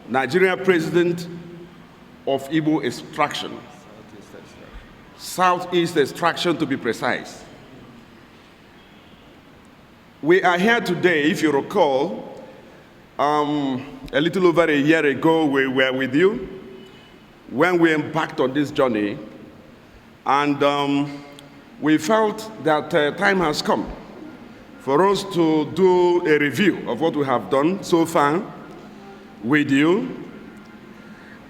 Nigerian president of Igbo extraction, Southeast extraction to be precise. We are here today, if you recall, a little over a year ago we were with you when we embarked on this journey, and we felt that time has come for us to do a review of what we have done so far with you.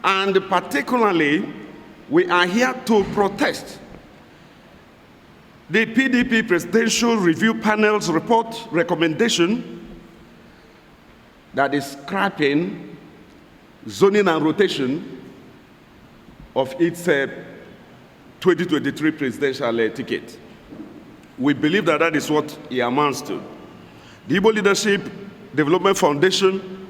And particularly, we are here to protest the PDP Presidential Review Panel's report recommendation that is scrapping zoning and rotation of its 2023 presidential ticket. We believe that that is what it amounts to. The Igbo Leadership Development Foundation,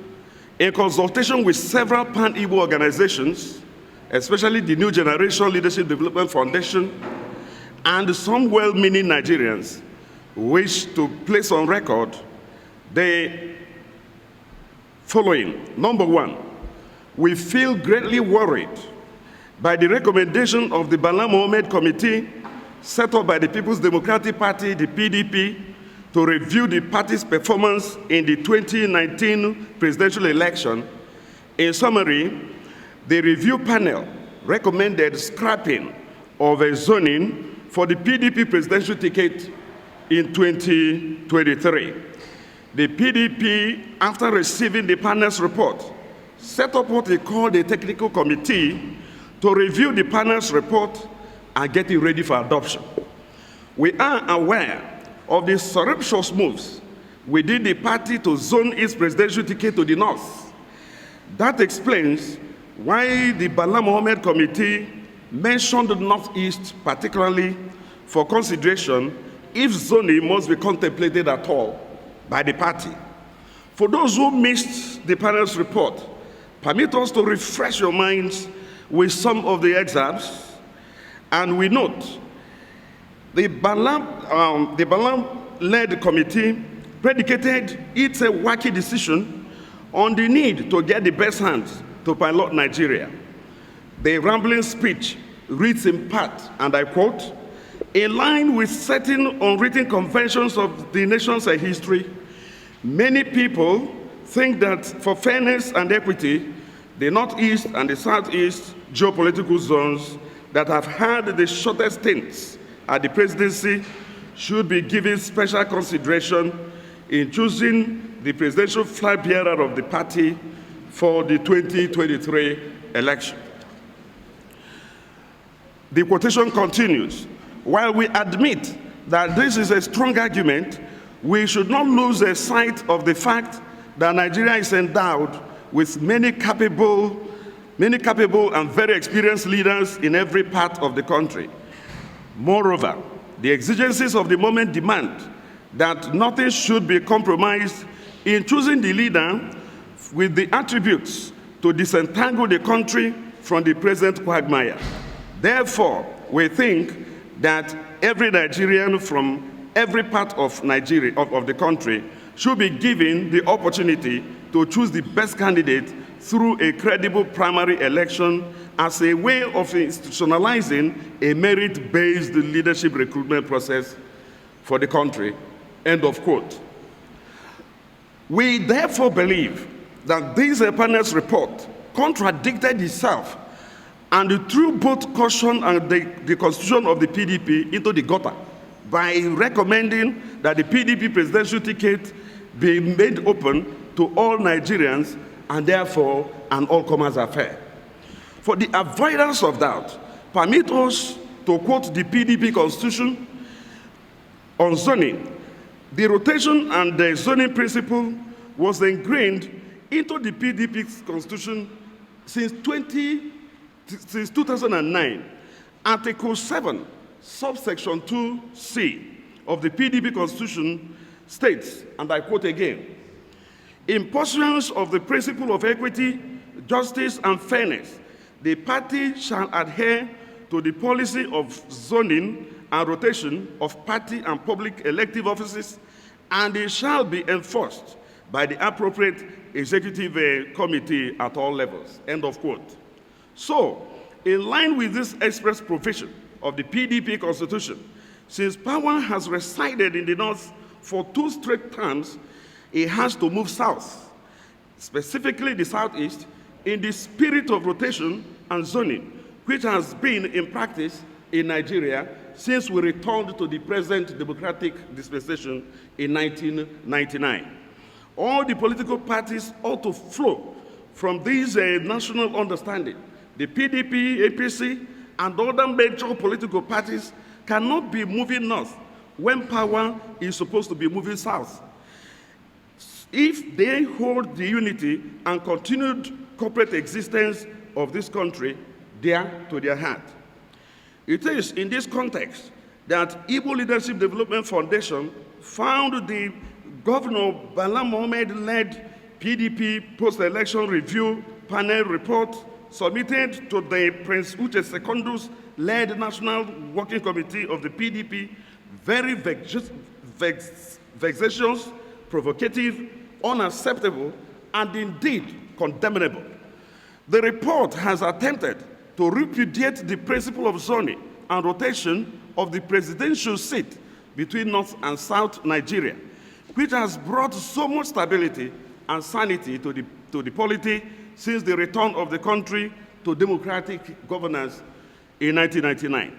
in consultation with several pan-Igbo organizations, especially the New Generation Leadership Development Foundation, and some well-meaning Nigerians, wish to place on record the following. Number one, we feel greatly worried by the recommendation of the Bala Mohammed Committee set up by the People's Democratic Party, the PDP, to review the party's performance in the 2019 presidential election. In summary, the review panel recommended scrapping of a zoning for the PDP presidential ticket in 2023. The PDP, after receiving the panel's report, set up what they called a technical committee to review the panel's report and get it ready for adoption. We are aware of the surreptitious moves within the party to zone its presidential ticket to the north. That explains why the Bala Mohammed Committee mentioned the Northeast particularly for consideration if zoning must be contemplated at all by the party. For those who missed the panel's report, permit us to refresh your minds with some of the excerpts. And we note the Bala-led committee predicated its wacky decision on the need to get the best hands to pilot Nigeria. The rambling speech reads in part, and I quote, "In line with certain unwritten conventions of the nation's history, many people think that for fairness and equity, the Northeast and the Southeast geopolitical zones that have had the shortest stints at the presidency should be given special consideration in choosing the presidential flag bearer of the party for the 2023 election." The quotation continues, "While we admit that this is a strong argument, we should not lose sight of the fact that Nigeria is endowed with many capable and very experienced leaders in every part of the country. Moreover, the exigencies of the moment demand that nothing should be compromised in choosing the leader with the attributes to disentangle the country from the present quagmire. Therefore, we think that every Nigerian from every part of Nigeria, of the country, should be given the opportunity to choose the best candidate through a credible primary election as a way of institutionalizing a merit-based leadership recruitment process for the country." End of quote. We therefore believe that this panel's report contradicted itself and threw both caution and the constitution of the PDP into the gutter by recommending that the PDP presidential ticket be made open to all Nigerians and therefore an all-comers affair. For the avoidance of doubt, permit us to quote the PDP constitution on zoning. The rotation and the zoning principle was ingrained into the PDP's constitution since 2009. Article 7, subsection 2C of the PDP constitution states, and I quote again, "In pursuance of the principle of equity, justice, and fairness, the party shall adhere to the policy of zoning and rotation of party and public elective offices, and it shall be enforced by the appropriate executive committee at all levels, end of quote. So, in line with this express provision of the PDP constitution, since power has resided in the North for 2 straight terms, it has to move south, specifically the Southeast, in the spirit of rotation and zoning, which has been in practice in Nigeria since we returned to the present democratic dispensation in 1999. All the political parties ought to flow from this national understanding. The PDP, APC, and other major political parties cannot be moving north when power is supposed to be moving south. If they hold the unity and continued corporate existence of this country dear to their heart. It is in this context that Igbo Leadership Development Foundation found the Governor Bala Mohammed-led PDP post-election review panel report submitted to the Prince Uche Secondus-led National Working Committee of the PDP very vexatious, provocative, unacceptable, and indeed condemnable. The report has attempted to repudiate the principle of zoning and rotation of the presidential seat between North and South Nigeria, which has brought so much stability and sanity to the polity since the return of the country to democratic governance in 1999.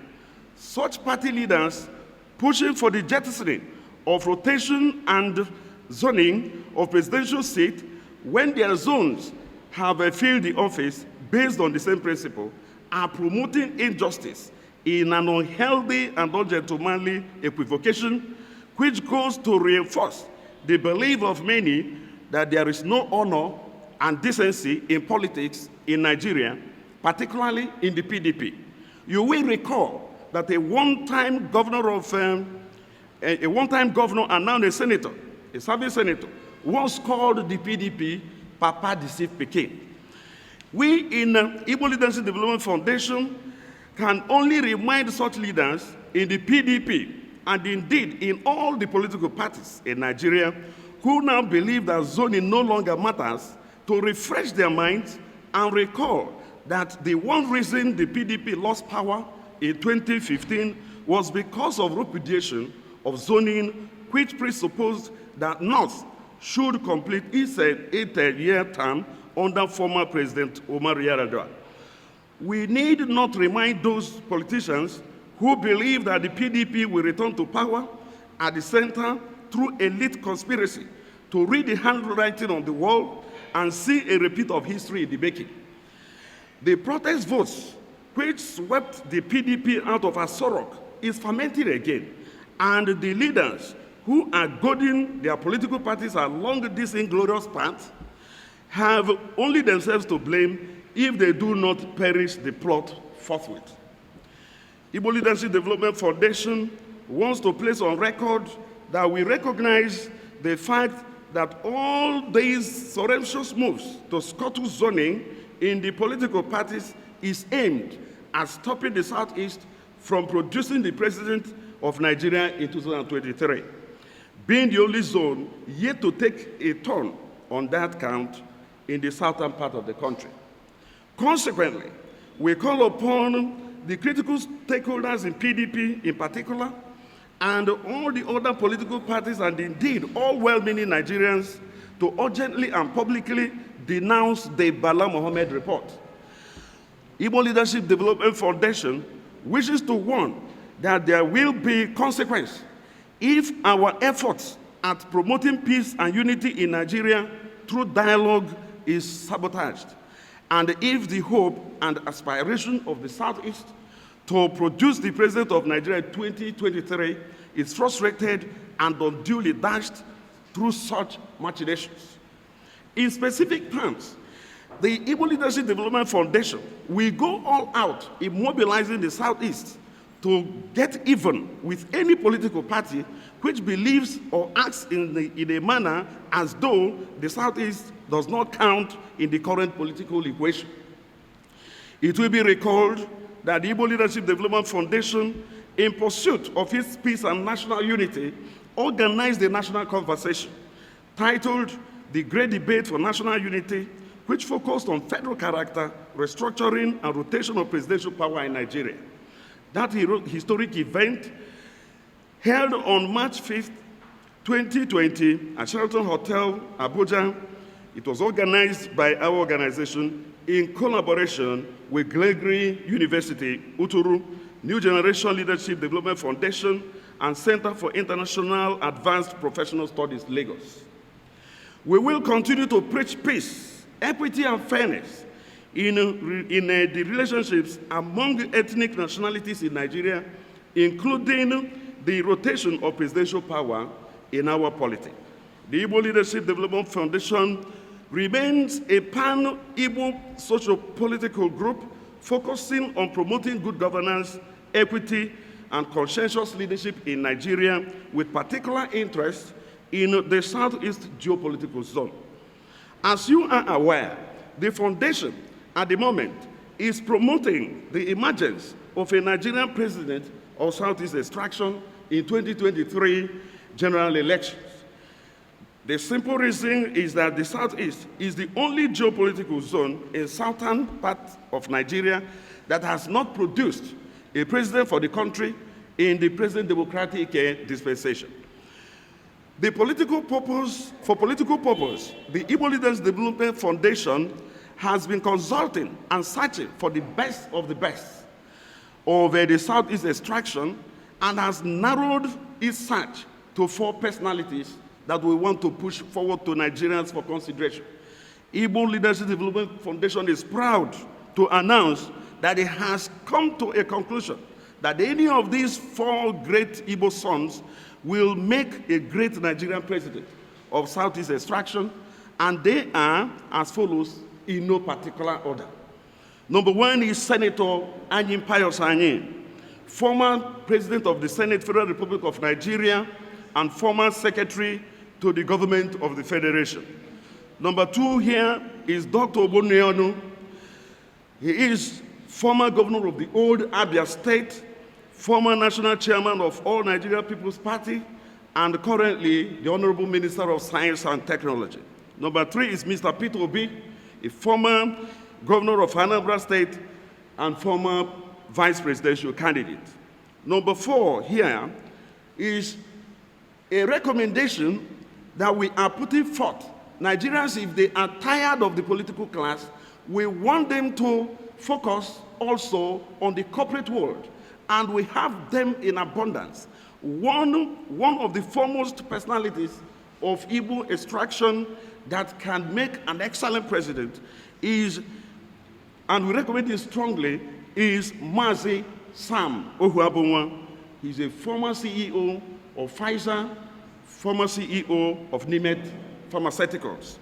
Such party leaders pushing for the jettisoning of rotation and zoning of presidential seat when their zones have filled the office based on the same principle are promoting injustice in an unhealthy and ungentlemanly equivocation, which goes to reinforce the belief of many that there is no honor and decency in politics in Nigeria, particularly in the PDP. You will recall that a one-time governor and now a senator, a serving senator, once called the PDP Papa Deceived Peking. We in Igbo Leadership Development Foundation can only remind such leaders in the PDP and indeed in all the political parties in Nigeria who now believe that zoning no longer matters to refresh their minds and recall that the one reason the PDP lost power in 2015 was because of repudiation of zoning, which presupposed that North should complete its 8-year term under former President Omar Yar'Adua. We need not remind those politicians who believe that the PDP will return to power at the center through elite conspiracy to read the handwriting on the wall and see a repeat of history in the making. The protest votes, which swept the PDP out of Asorok, is fermenting again, and the leaders who are guiding their political parties along this inglorious path have only themselves to blame if they do not perish the plot forthwith. Igbo Leadership Development Foundation wants to place on record that we recognize the fact that all these surreptitious moves to scuttle zoning in the political parties is aimed at stopping the Southeast from producing the president of Nigeria in 2023, being the only zone yet to take a turn on that count in the southern part of the country. Consequently, we call upon the critical stakeholders in PDP in particular, and all the other political parties, and indeed all well-meaning Nigerians, to urgently and publicly denounce the Bala Mohammed report. Igbo Leadership Development Foundation wishes to warn that there will be consequence if our efforts at promoting peace and unity in Nigeria through dialogue is sabotaged, and if the hope and aspiration of the Southeast to produce the president of Nigeria 2023 is frustrated and unduly dashed through such machinations. In specific terms, the Igbo Leadership Development Foundation will go all out in mobilizing the Southeast to get even with any political party which believes or acts in a manner as though the Southeast does not count in the current political equation. It will be recalled that the Igbo Leadership Development Foundation, in pursuit of its peace and national unity, organized a national conversation titled the great debate for national unity, which focused on federal character, restructuring, and rotation of presidential power in Nigeria. That historic event, held on March 5th, 2020 at Sheraton Hotel, Abuja, it was organized by our organization in collaboration with Gregory University, Uturu, New Generation Leadership Development Foundation, and Center for International Advanced Professional Studies, Lagos. We will continue to preach peace, equity, and fairness in the relationships among ethnic nationalities in Nigeria, including the rotation of presidential power in our politics. The Igbo Leadership Development Foundation remains a pan-Igbo socio-political group focusing on promoting good governance, equity, and conscientious leadership in Nigeria, with particular interest in the Southeast geopolitical zone. As you are aware, the foundation at the moment is promoting the emergence of a Nigerian president of Southeast extraction in 2023 general elections. The simple reason is that the Southeast is the only geopolitical zone in southern part of Nigeria that has not produced a president for the country in the present democratic dispensation. For political purpose, the Igbo Leaders Development Foundation has been consulting and searching for the best of the Southeast extraction, and has narrowed its search to 4 personalities that we want to push forward to Nigerians for consideration. Igbo Leadership Development Foundation is proud to announce that it has come to a conclusion that any of these 4 great Igbo sons will make a great Nigerian president of Southeast extraction, and they are as follows in no particular order. Number 1 is Senator Anyim Pius Anyim, former President of the Senate, Federal Republic of Nigeria, and former Secretary to the Government of the Federation. Number 2 here is Dr. Ogbonneonu. He is former Governor of the old Abia State, former National Chairman of All Nigeria People's Party, and currently the Honorable Minister of Science and Technology. Number 3 is Mr. Peter Obi, a former Governor of Anambra State and former Vice Presidential candidate. Number 4 here is a recommendation that we are putting forth. Nigerians, if they are tired of the political class, we want them to focus also on the corporate world, and we have them in abundance. One of the foremost personalities of Igbo extraction that can make an excellent president is, and we recommend it strongly, is Mazi Sam Ohuabunwa. He's a former CEO of Pfizer, former CEO of Nimet Pharmaceuticals.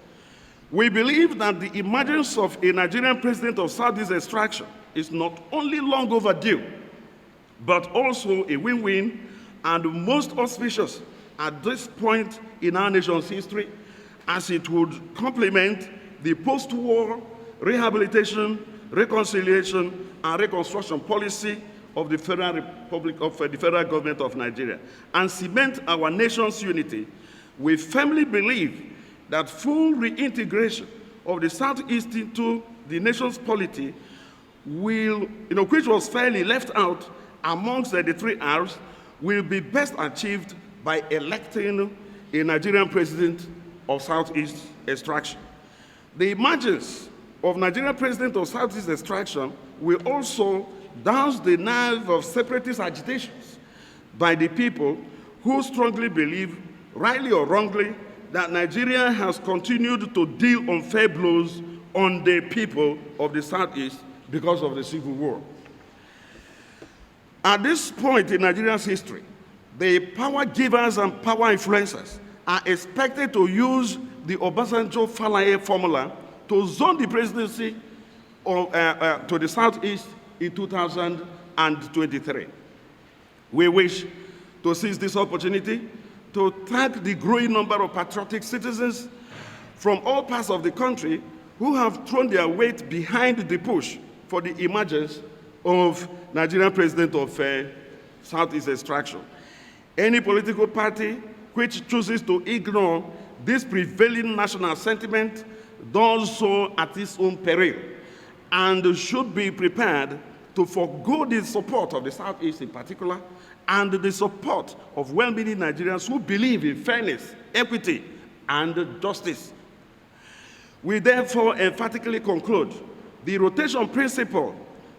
We believe that the emergence of a Nigerian president of Southeast extraction is not only long overdue, but also a win-win and most auspicious at this point in our nation's history, as it would complement the post-war rehabilitation, reconciliation, and reconstruction policy of the Federal Republic of the Federal Government of Nigeria, and cement our nation's unity. We firmly believe that full reintegration of the Southeast into the nation's polity will, which was fairly left out amongst the 3 R's, will be best achieved by electing a Nigerian president of Southeast extraction. The emergence of Nigerian president of Southeast extraction will also douse the nerve of separatist agitations by the people who strongly believe, rightly or wrongly, that Nigeria has continued to deal unfair blows on the people of the Southeast because of the Civil War. At this point in Nigeria's history, the power givers and power influencers are expected to use the Obasanjo-Falaye formula to zone the presidency to the Southeast in 2023. We wish to seize this opportunity to thank the growing number of patriotic citizens from all parts of the country who have thrown their weight behind the push for the emergence of Nigerian president of Southeast extraction. Any political party which chooses to ignore this prevailing national sentiment does so at its own peril and should be prepared to forego the support of the Southeast in particular and the support of well-meaning Nigerians who believe in fairness, equity, and justice. We therefore emphatically conclude the rotation principle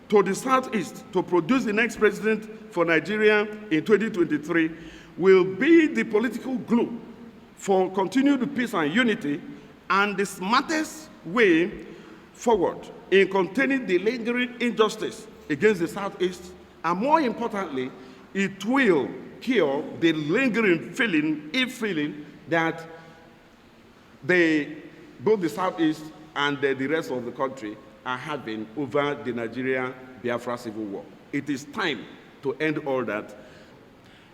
to the Southeast to produce the next president for Nigeria in 2023 will be the political glue for continued peace and unity and the smartest way forward in containing the lingering injustice against the Southeast, and more importantly, it will cure the lingering feeling that both the Southeast and the rest of the country are having over the Nigeria-Biafra civil war. It is time to end all that.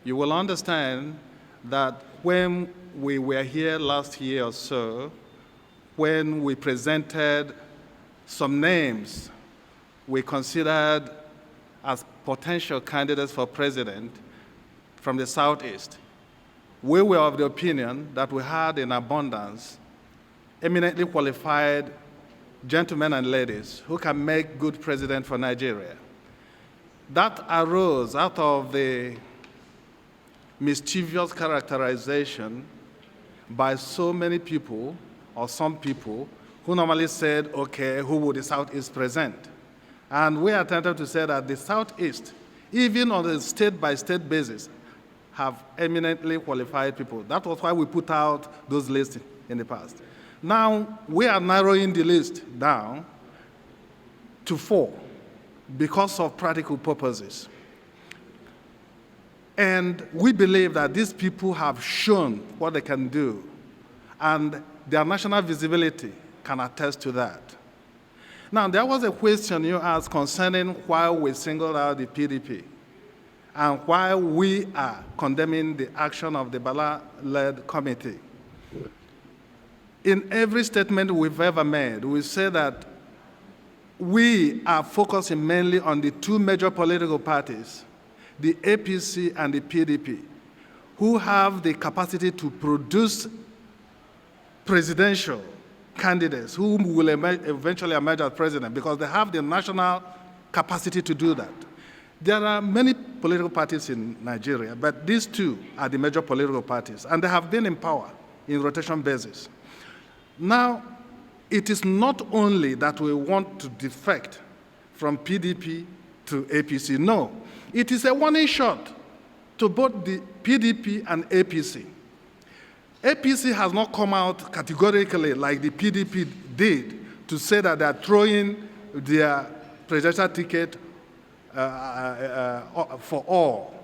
You will understand that when we were here last year or so, when we presented some names we considered as potential candidates for president from the Southeast, we were of the opinion that we had in abundance eminently qualified gentlemen and ladies who can make good president for Nigeria. That arose out of the mischievous characterization by so many people, or some people, who normally said, okay, who would the Southeast present? And we attempted to say that the Southeast, even on a state-by-state basis, have eminently qualified people. That was why we put out those lists in the past. Now, we are narrowing the list down to 4 because of practical purposes. And we believe that these people have shown what they can do, and their national visibility can attest to that. Now, there was a question you asked concerning why we singled out the PDP and why we are condemning the action of the Bala-led committee. In every statement we've ever made, we say that we are focusing mainly on the 2 major political parties, the APC and the PDP, who have the capacity to produce presidential candidates who will eventually emerge as president because they have the national capacity to do that. There are many political parties in Nigeria, but these 2 are the major political parties, and they have been in power in rotation basis. Now, it is not only that we want to defect from PDP to APC. No, it is a warning shot to both the PDP and APC. APC has not come out categorically like the PDP did to say that they are throwing their presidential ticket for all,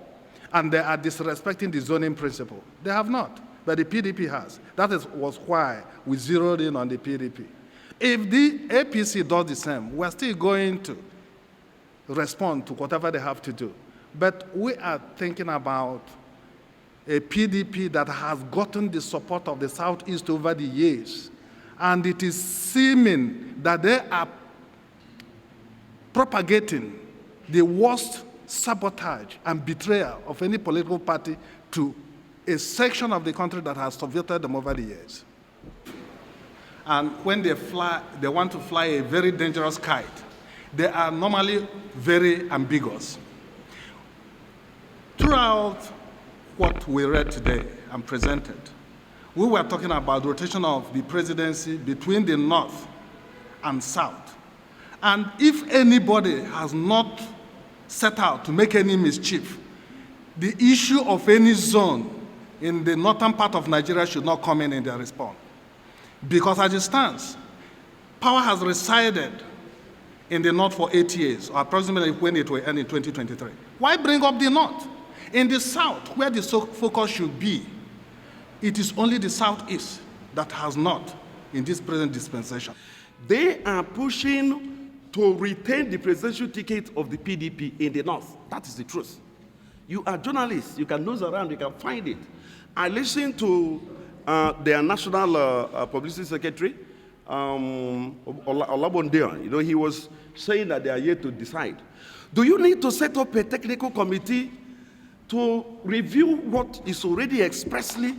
and they are disrespecting the zoning principle. They have not, but the PDP has. That was why we zeroed in on the PDP. If the APC does the same, we're still going to respond to whatever they have to do. But we are thinking about a PDP that has gotten the support of the Southeast over the years, and it is seeming that they are propagating the worst sabotage and betrayal of any political party to a section of the country that has subverted them over the years. And when they fly, they want to fly a very dangerous kite. They are normally very ambiguous. Throughout what we read today and presented, we were talking about the rotation of the presidency between the North and South. And if anybody has not set out to make any mischief, the issue of any zone in the northern part of Nigeria should not come in their response. Because as it stands, power has resided in the North for 8 years, or approximately when it will end in 2023. Why bring up the North? In the South, where the focus should be, it is only the Southeast that has not in this present dispensation. They are pushing to retain the presidential ticket of the PDP in the North. That is the truth. You are journalists. You can nose around. You can find it. I listened to their national publicity secretary, Olabondeon. You know, he was saying that they are yet to decide. Do you need to set up a technical committee to review what is already expressly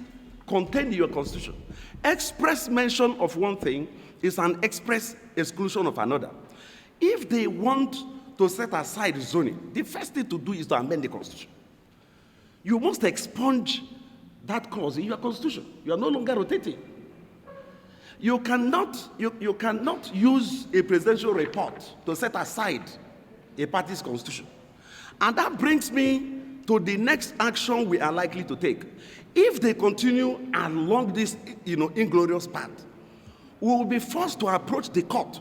contained in your constitution. Express mention of one thing is an express exclusion of another. If they want to set aside zoning, the first thing to do is to amend the constitution. You must expunge that clause in your constitution. You are no longer rotating. You cannot use a presidential report to set aside a party's constitution. And that brings me to the next action we are likely to take. If they continue along this inglorious path, we will be forced to approach the court,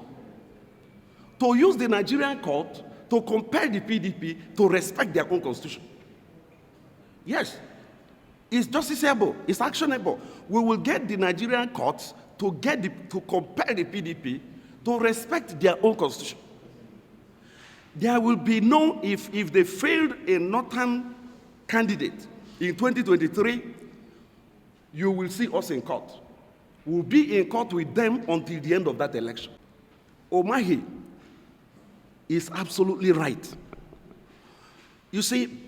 to use the Nigerian court to compel the PDP to respect their own constitution. Yes, it's justiciable, it's actionable. We will get the Nigerian courts to compel the PDP to respect their own constitution. There will be no, if they failed a northern candidate in 2023, you will see us in court. We'll be in court with them until the end of that election. Omahi is absolutely right. You see,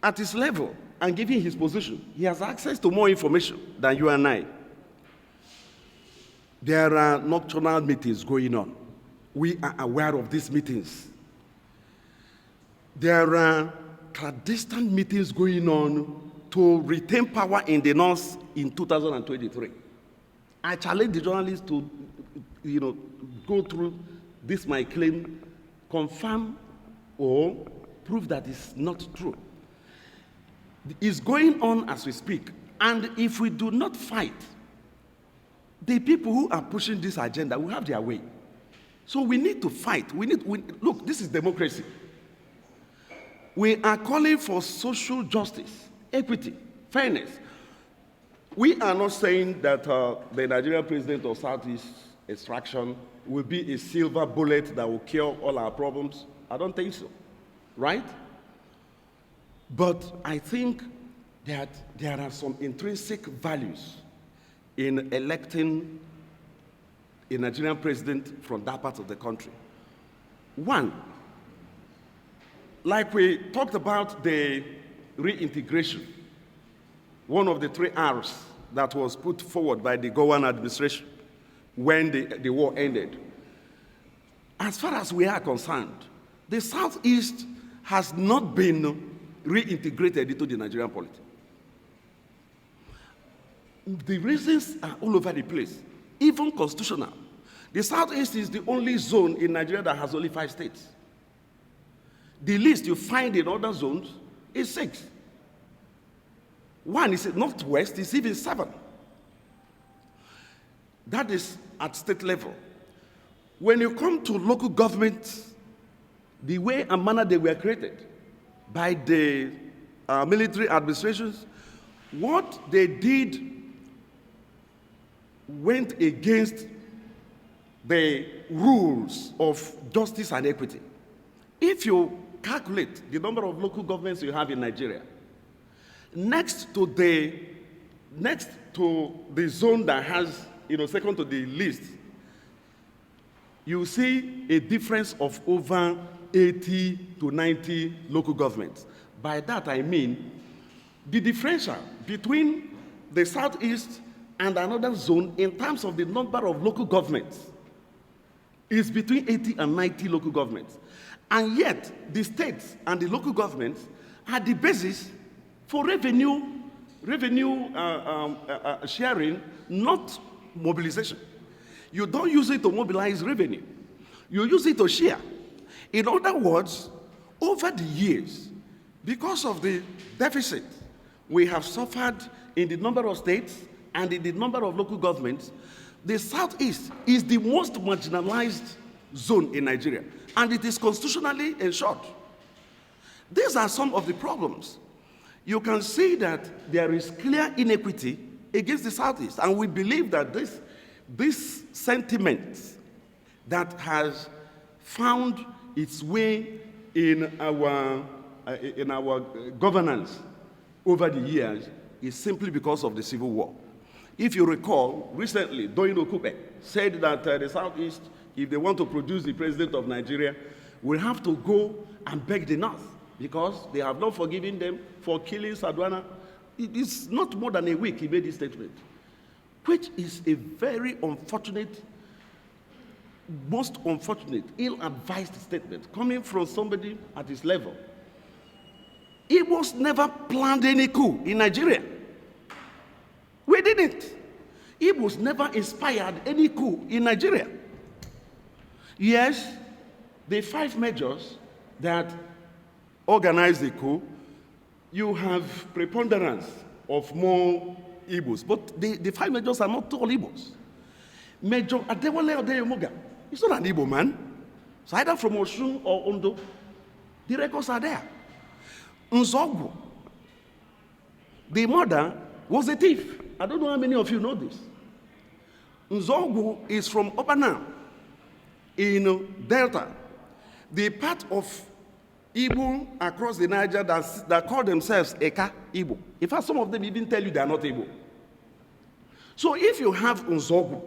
at his level and given his position, he has access to more information than you and I. There are nocturnal meetings going on. We are aware of these meetings. There are clandestine meetings going on to retain power in the North in 2023. I challenge the journalists to, go through this, my claim, confirm or prove that it's not true. It's going on as we speak. And if we do not fight, the people who are pushing this agenda will have their way. So we need to fight. Look, this is democracy. We are calling for social justice, equity, fairness. We are not saying that the Nigerian president of Southeast extraction will be a silver bullet that will cure all our problems. I don't think so, right? But I think that there are some intrinsic values in electing a Nigerian president from that part of the country. One, like we talked about the reintegration, one of the 3 R's that was put forward by the Gowan administration when the war ended. As far as we are concerned, the Southeast has not been reintegrated into the Nigerian polity. The reasons are all over the place, even constitutional. The Southeast is the only zone in Nigeria that has only 5 states. The least you find in other zones is 6. One is Northwest, is even 7. That is at state level. When you come to local governments, the way and manner they were created by the military administrations, what they did went against the rules of justice and equity. If you calculate the number of local governments you have in Nigeria, next to the zone that has, second to the list, you see a difference of over 80 to 90 local governments. By that I mean the differential between the Southeast and another zone in terms of the number of local governments is between 80 and 90 local governments. And yet, the states and the local governments are the basis for revenue sharing, not mobilization. You don't use it to mobilize revenue. You use it to share. In other words, over the years, because of the deficit we have suffered in the number of states and in the number of local governments, the Southeast is the most marginalized zone in Nigeria, and it is constitutionally ensured. These are some of the problems. You can see that there is clear inequity against the Southeast, and we believe that this sentiment that has found its way in our governance over the years is simply because of the Civil War. If you recall, recently, Doyin Okupe said that the Southeast, if they want to produce the president of Nigeria, will have to go and beg the North because they have not forgiven them for killing Sadwana It is not more than a week he made this statement, which is a very unfortunate, most unfortunate, ill-advised statement coming from somebody at his level. Igbos never planned any coup in Nigeria. We didn't. Igbos never inspired any coup in Nigeria. Yes, the 5 majors that organized the coup, you have preponderance of more Igbos, but the 5 majors are not all Igbos. Major Adewale Odeyomoga, he's not an Igbo man. It's either from Osun or Ondo. The records are there. Nzogwu, the mother was a thief. I don't know how many of you know this. Nzogwu is from Obana in Delta, the part of Igbo across the Niger that call themselves Eka Igbo. In fact, some of them even tell you they are not Igbo. So if you have Nzogwu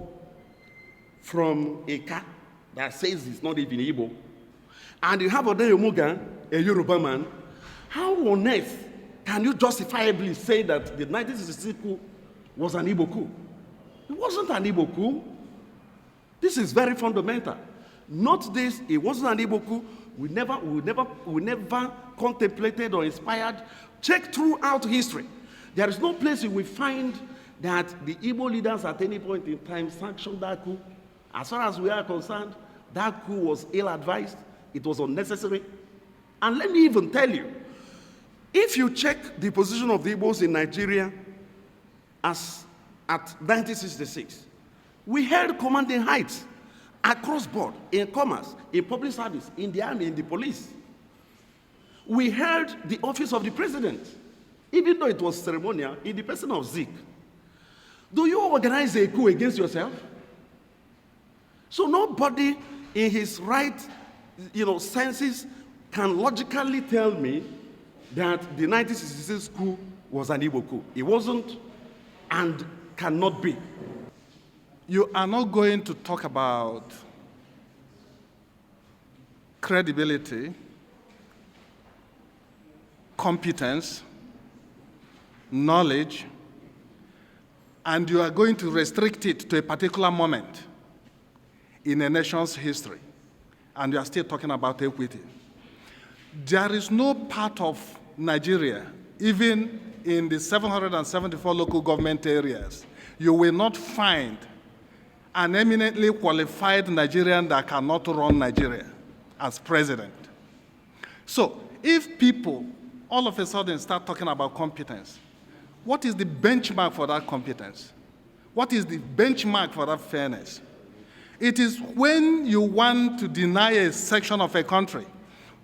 from Eka that says he's not even Igbo, and you have Odeyomoga, a Yoruba man, how on earth can you justifiably say that the 1966 coup was an Igbo coup? It wasn't an Igbo coup. This is very fundamental. Not this, it wasn't an Igbo coup. We never contemplated or inspired. Check throughout history. There is no place you will find that the Igbo leaders at any point in time sanctioned that coup. As far as we are concerned, that coup was ill-advised. It was unnecessary. And let me even tell you, if you check the position of the Igbos in Nigeria as at 1966, we held commanding heights across board, in commerce, in public service, in the army, in the police. We held the office of the president, even though it was ceremonial, in the person of Zik. Do you organize a coup against yourself? So nobody in his right, senses can logically tell me that the 1966 coup was an Igbo coup. It wasn't and cannot be. You are not going to talk about credibility, competence, knowledge, and you are going to restrict it to a particular moment in a nation's history, and you are still talking about equity. There is no part of Nigeria, even in the 774 local government areas, you will not find an eminently qualified Nigerian that cannot run Nigeria as president. So if people all of a sudden start talking about competence, what is the benchmark for that competence? What is the benchmark for that fairness? It is when you want to deny a section of a country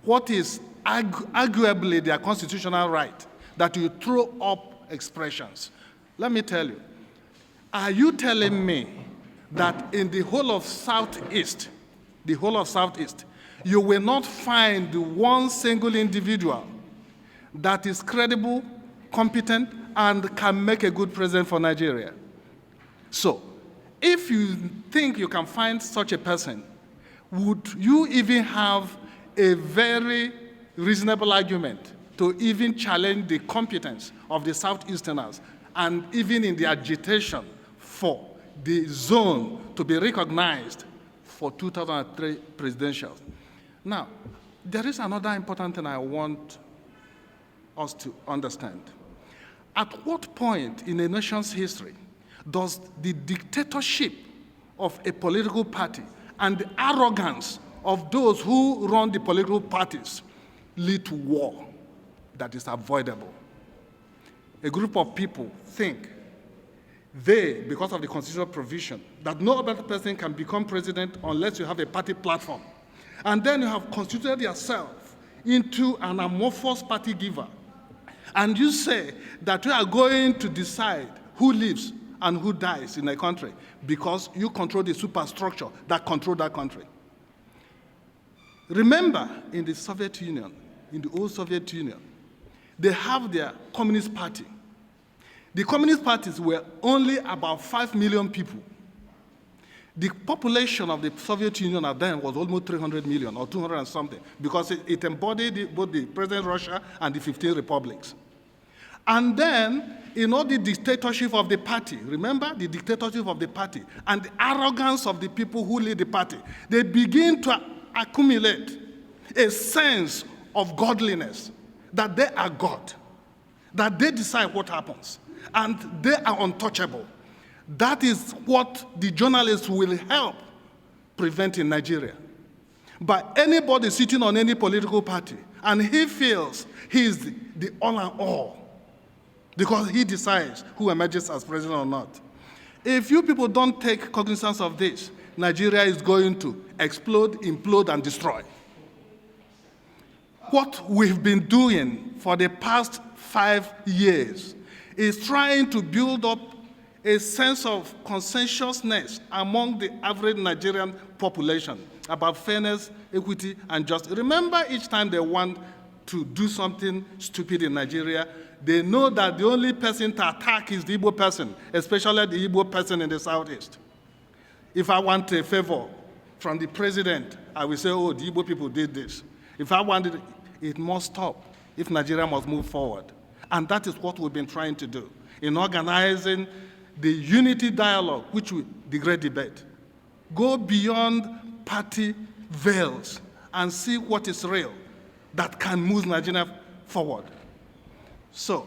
what is arguably their constitutional right, that you throw up expressions. Let me tell you, are you telling me that in the whole of Southeast, you will not find one single individual that is credible, competent, and can make a good president for Nigeria? So, if you think you can find such a person, would you even have a very reasonable argument to even challenge the competence of the Southeasterners, and even in the agitation for the zone to be recognized for 2003 presidential? Now, there is another important thing I want us to understand. At what point in a nation's history does the dictatorship of a political party and the arrogance of those who run the political parties lead to war that is avoidable? A group of people think because of the constitutional provision, that no other person can become president unless you have a party platform. And then you have constituted yourself into an amorphous party giver. And you say that you are going to decide who lives and who dies in a country because you control the superstructure that controls that country. Remember, in the Soviet Union, in the old Soviet Union, they have their Communist Party. The Communist parties were only about 5 million people. The population of the Soviet Union at then was almost 300 million or 200 and something, because it embodied both the present Russia and the 15 republics. And then, the dictatorship of the party, remember the dictatorship of the party, and the arrogance of the people who lead the party, they begin to accumulate a sense of godliness, that they are God, that they decide what happens, and they are untouchable. That is what the journalists will help prevent in Nigeria. But anybody sitting on any political party, and he feels he is the all and all, because he decides who emerges as president or not. If you people don't take cognizance of this, Nigeria is going to explode, implode, and destroy. What we've been doing for the past 5 years is trying to build up a sense of conscientiousness among the average Nigerian population about fairness, equity, and justice. Remember, each time they want to do something stupid in Nigeria, they know that the only person to attack is the Igbo person, especially the Igbo person in the Southeast. If I want a favor from the president, I will say, oh, the Igbo people did this. If I wanted it must stop if Nigeria must move forward. And that is what we've been trying to do in organizing the unity dialogue, which we, the great debate. Go beyond party veils and see what is real that can move Nigeria forward. So,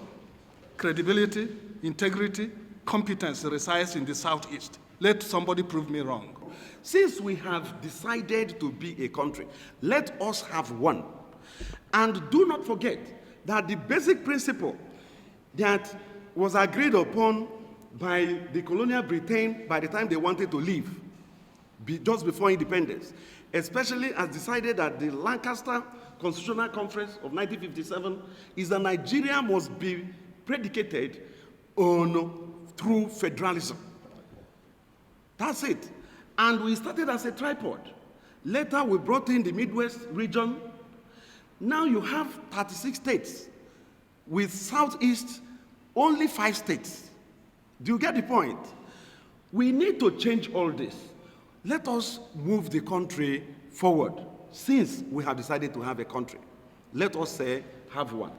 credibility, integrity, competence resides in the Southeast. Let somebody prove me wrong. Since we have decided to be a country, let us have one. And do not forget that the basic principle that was agreed upon by the colonial Britain by the time they wanted to leave, just before independence, especially as decided at the Lancaster Constitutional Conference of 1957, is that Nigeria must be predicated on through federalism. That's it. And we started as a tripod. Later, we brought in the Midwest region. Now you have 36 states, with Southeast only 5 states. Do you get the point? We need to change all this. Let us move the country forward. Since we have decided to have a country, let us say, have one.